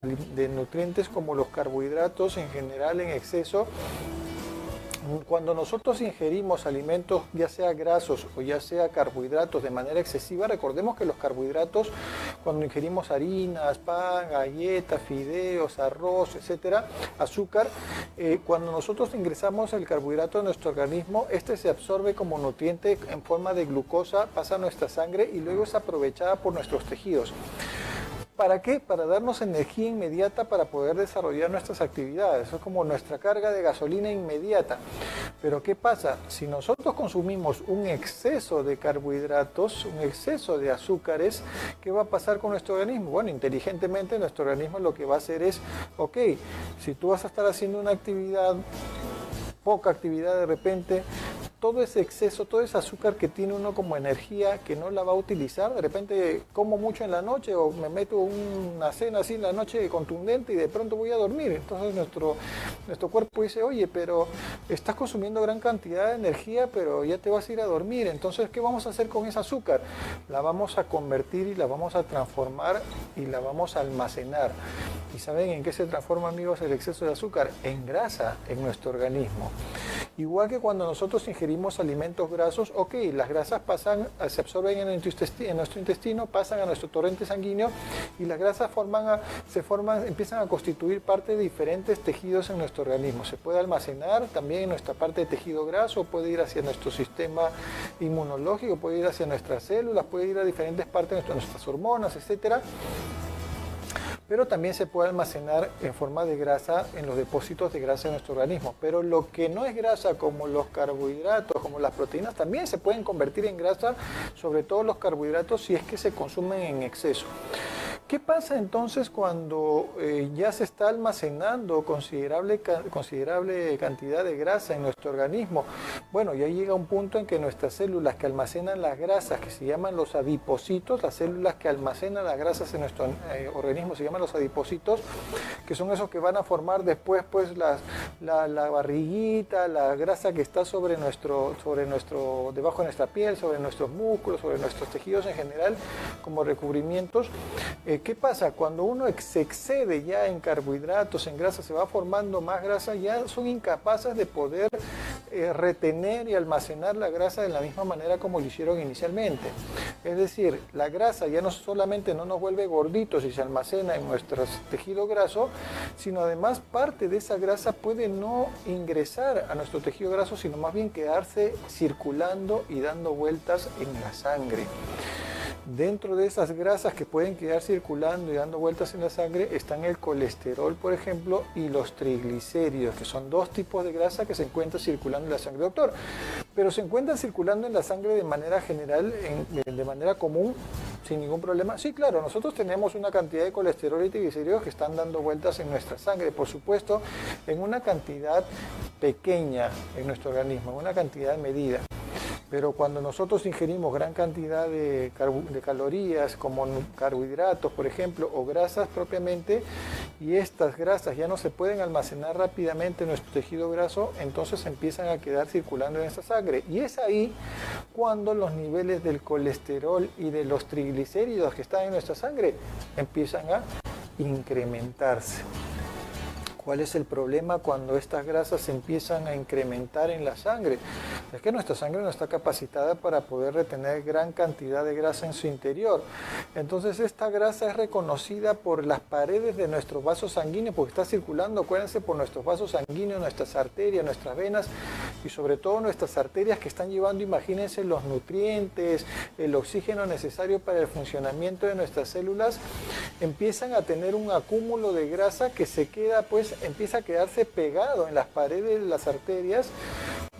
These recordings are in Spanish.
de nutrientes como los carbohidratos en general en exceso. Cuando nosotros ingerimos alimentos, ya sea grasos o ya sea carbohidratos de manera excesiva, recordemos que los carbohidratos, cuando ingerimos harinas, pan, galletas, fideos, arroz, etcétera, azúcar, cuando nosotros ingresamos el carbohidrato a nuestro organismo, este se absorbe como nutriente en forma de glucosa, pasa a nuestra sangre y luego es aprovechada por nuestros tejidos. ¿Para qué? Para darnos energía inmediata para poder desarrollar nuestras actividades. Eso es como nuestra carga de gasolina inmediata. Pero ¿qué pasa? Si nosotros consumimos un exceso de carbohidratos, un exceso de azúcares, ¿qué va a pasar con nuestro organismo? Bueno, inteligentemente nuestro organismo lo que va a hacer es, ok, si tú vas a estar haciendo una actividad, poca actividad de repente, todo ese exceso, todo ese azúcar que tiene uno como energía que no la va a utilizar, de repente como mucho en la noche o me meto una cena así en la noche contundente y de pronto voy a dormir. Entonces nuestro cuerpo dice, oye, pero estás consumiendo gran cantidad de energía, pero ya te vas a ir a dormir. Entonces, ¿qué vamos a hacer con ese azúcar? La vamos a convertir y la vamos a transformar y la vamos a almacenar. ¿Y saben en qué se transforma, amigos, el exceso de azúcar? En grasa en nuestro organismo. Igual que cuando nosotros ingerimos alimentos grasos, ok, las grasas se absorben en nuestro intestino, pasan a nuestro torrente sanguíneo y las grasas empiezan a constituir parte de diferentes tejidos en nuestro organismo. Se puede almacenar también en nuestra parte de tejido graso, puede ir hacia nuestro sistema inmunológico, puede ir hacia nuestras células, puede ir a diferentes partes de nuestras hormonas, etcétera. Pero también se puede almacenar en forma de grasa en los depósitos de grasa de nuestro organismo. Pero lo que no es grasa, como los carbohidratos, como las proteínas, también se pueden convertir en grasa, sobre todo los carbohidratos, si es que se consumen en exceso. ¿Qué pasa entonces cuando ya se está almacenando considerable cantidad de grasa en nuestro organismo? Bueno, ya llega un punto en que nuestras células que almacenan las grasas, que se llaman los adipocitos, las células que almacenan las grasas en nuestro organismo se llaman los adipocitos, que son esos que van a formar después pues la barriguita, la grasa que está debajo de nuestra piel, sobre nuestros músculos, sobre nuestros tejidos en general, como recubrimientos. ¿Qué pasa? Cuando uno se excede ya en carbohidratos, en grasa, se va formando más grasa, ya son incapaces de poder retener y almacenar la grasa de la misma manera como lo hicieron inicialmente. Es decir, la grasa ya no solamente no nos vuelve gorditos y se almacena en nuestro tejido graso, sino además parte de esa grasa puede no ingresar a nuestro tejido graso, sino más bien quedarse circulando y dando vueltas en la sangre. Dentro de esas grasas que pueden quedar circulando y dando vueltas en la sangre están el colesterol, por ejemplo, y los triglicéridos, que son dos tipos de grasa que se encuentran circulando en la sangre. Doctor, pero se encuentran circulando en la sangre de manera general, de manera común, sin ningún problema. Sí, claro, nosotros tenemos una cantidad de colesterol y triglicéridos que están dando vueltas en nuestra sangre, por supuesto, en una cantidad pequeña en nuestro organismo, en una cantidad medida. Pero cuando nosotros ingerimos gran cantidad de calorías, como carbohidratos, por ejemplo, o grasas propiamente, y estas grasas ya no se pueden almacenar rápidamente en nuestro tejido graso, entonces empiezan a quedar circulando en esa sangre. Y es ahí cuando los niveles del colesterol y de los triglicéridos que están en nuestra sangre empiezan a incrementarse. ¿Cuál es el problema cuando estas grasas se empiezan a incrementar en la sangre? Es que nuestra sangre no está capacitada para poder retener gran cantidad de grasa en su interior. Entonces esta grasa es reconocida por las paredes de nuestros vasos sanguíneos, porque está circulando, acuérdense, por nuestros vasos sanguíneos, nuestras arterias, nuestras venas y sobre todo nuestras arterias que están llevando, imagínense, los nutrientes, el oxígeno necesario para el funcionamiento de nuestras células, empiezan a tener un acúmulo de grasa que se queda, pues, empieza a quedarse pegado en las paredes de las arterias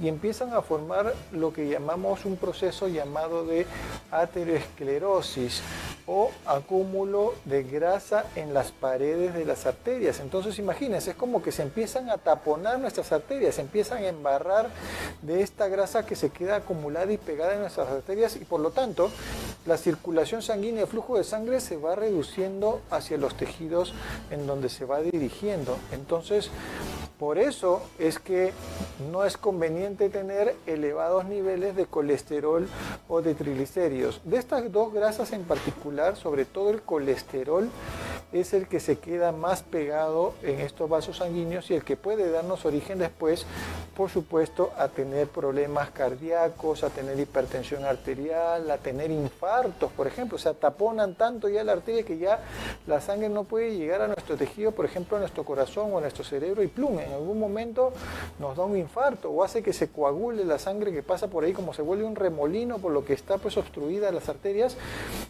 y empiezan a formar lo que llamamos un proceso llamado de aterosclerosis o acúmulo de grasa en las paredes de las arterias. Entonces imagínense, es como que se empiezan a taponar nuestras arterias, se empiezan a embarrar de esta grasa que se queda acumulada y pegada en nuestras arterias y por lo tanto la circulación sanguínea, el flujo de sangre se va reduciendo hacia los tejidos en donde se va dirigiendo. Entonces, por eso es que no es conveniente tener elevados niveles de colesterol o de triglicéridos. De estas dos grasas en particular, sobre todo el colesterol, es el que se queda más pegado en estos vasos sanguíneos y el que puede darnos origen después, por supuesto, a tener problemas cardíacos, a tener hipertensión arterial, a tener infartos, por ejemplo. O sea, taponan tanto ya la arteria que ya la sangre no puede llegar a nuestro tejido, por ejemplo, a nuestro corazón o a nuestro cerebro, y plum, en algún momento nos da un infarto o hace que se coagule la sangre que pasa por ahí, como se vuelve un remolino por lo que está pues obstruida las arterias,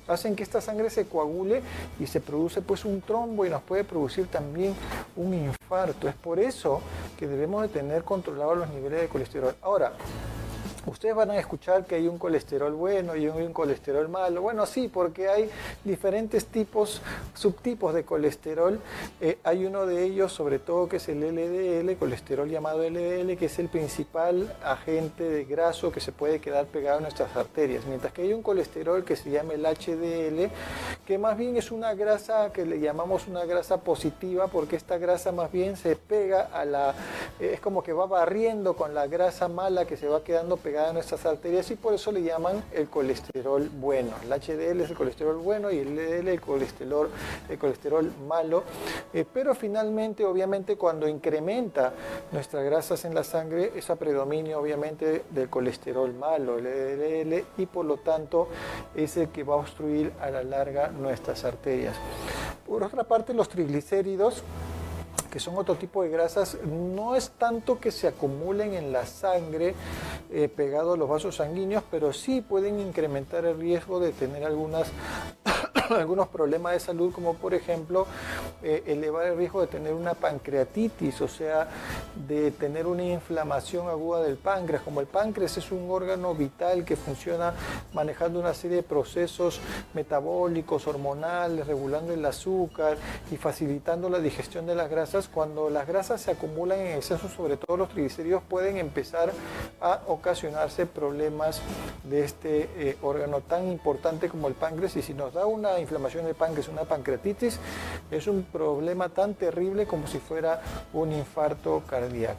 hacen que esta sangre se coagule y se produce pues un trombo y nos puede producir también un infarto. Es por eso que debemos de tener controlados los niveles de colesterol. Ahora, ustedes van a escuchar que hay un colesterol bueno y un colesterol malo. Bueno, sí, porque hay diferentes tipos, subtipos de colesterol. Hay uno de ellos, sobre todo, que es el LDL, colesterol llamado LDL, que es el principal agente de graso que se puede quedar pegado a nuestras arterias. Mientras que hay un colesterol que se llama el HDL, que más bien es una grasa que le llamamos una grasa positiva, porque esta grasa más bien se pega a la... es como que va barriendo con la grasa mala que se va quedando pegada a nuestras arterias, y por eso le llaman el colesterol bueno. El HDL es el colesterol bueno y el LDL el colesterol malo, pero finalmente, obviamente, cuando incrementa nuestras grasas en la sangre, esa predominio obviamente del colesterol malo, el LDL, y por lo tanto es el que va a obstruir a la larga nuestras arterias. Por otra parte, los triglicéridos, que son otro tipo de grasas, no es tanto que se acumulen en la sangre pegado a los vasos sanguíneos, pero sí pueden incrementar el riesgo de tener algunos problemas de salud, como por ejemplo elevar el riesgo de tener una pancreatitis, o sea, de tener una inflamación aguda del páncreas. Como el páncreas es un órgano vital que funciona manejando una serie de procesos metabólicos, hormonales, regulando el azúcar y facilitando la digestión de las grasas, cuando las grasas se acumulan en exceso, sobre todo los triglicéridos, pueden empezar a ocasionarse problemas de este órgano tan importante como el páncreas. Y si nos da una inflamación del páncreas, una pancreatitis, es un problema tan terrible como si fuera un infarto cardíaco.